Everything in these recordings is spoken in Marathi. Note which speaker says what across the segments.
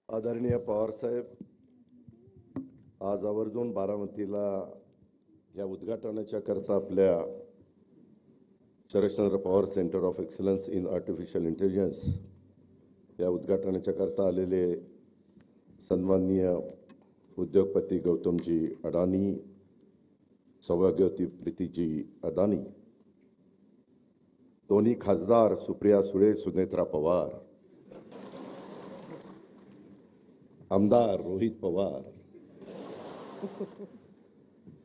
Speaker 1: आदरणीय पवार साहेब, आज आवर्जून बारामतीला या उद्घाटनाच्या करता आपल्या Sharadchandra Pawar centre of excellence in artificial intelligence या उद्घाटनाच्या करता आलेले सन्माननीय उद्योगपती गौतमजी अडानी, सौभाग्यवती प्रीतीजी अडानी, दोन्ही खासदार सुप्रिया सुळे, सुनेत्रा पवार, आमदार रोहित पवार,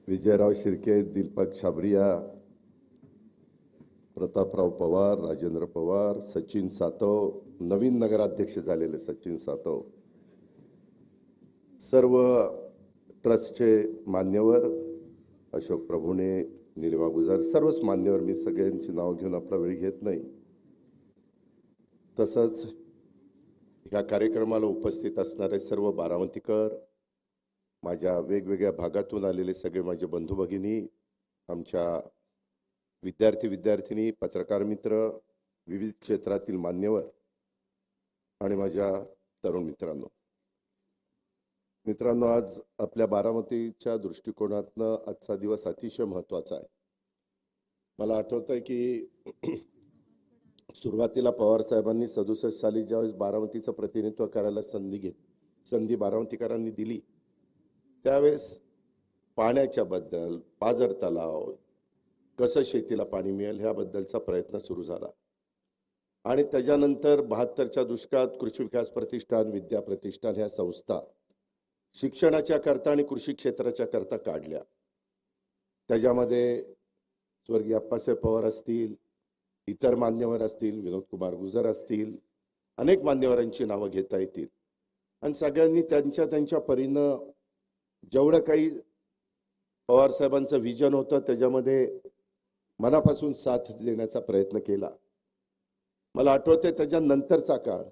Speaker 1: विजयराव शिर्के, दीपक छाबरिया, प्रतापराव पवार, राजेंद्र पवार, सचिन सातव, नवीन नगराध्यक्ष झालेले सचिन सातव, सर्व ट्रस्टचे मान्यवर, अशोक प्रभुणे, निलिमा गुजर, सर्वच मान्यवर, मी सगळ्यांची नाव घेऊन आपला वेळ घेत नाही. तसंच या कार्यक्रमाला उपस्थित असणारे सर्व बारामतीकर, माझ्या वेगवेगळ्या भागातून आलेले सगळे माझे बंधू भगिनी, आमच्या विद्यार्थी पत्रकार मित्र, विविध क्षेत्रातील मान्यवर आणि माझ्या तरुण मित्रांनो, आज आपल्या बारामतीच्या दृष्टिकोनातनं आजचा दिवस अतिशय महत्त्वाचा आहे. मला आठवतंय की सुरुवातीला पवार साहेबांनी 67 साली ज्यावेळेस बारामतीचं प्रतिनिधित्व करायला संधी बारामतीकरांनी दिली, त्यावेळेस पाण्याच्या बद्दल, पाझर तलाव, कसं शेतीला पाणी मिळेल ह्याबद्दलचा प्रयत्न सुरू झाला. आणि त्याच्यानंतर 72च्या दुष्काळात कृषी विकास प्रतिष्ठान, विद्या प्रतिष्ठान ह्या संस्था शिक्षणाच्या करता आणि कृषी क्षेत्राच्या करता काढल्या. त्याच्यामध्ये स्वर्गीय अप्पासाहेब पवार असतील, इतर मान्यवर असतील, विनोद कुमार गुजर असतील, अनेक मान्यवरांची नावं घेता येतील. आणि सगळ्यांनी त्यांच्या परीनं जेवढं काही पवार साहेबांचं विजन होतं त्याच्यामध्ये मनापासून साथ देण्याचा प्रयत्न केला. मला आठवते त्याच्यानंतरचा काळ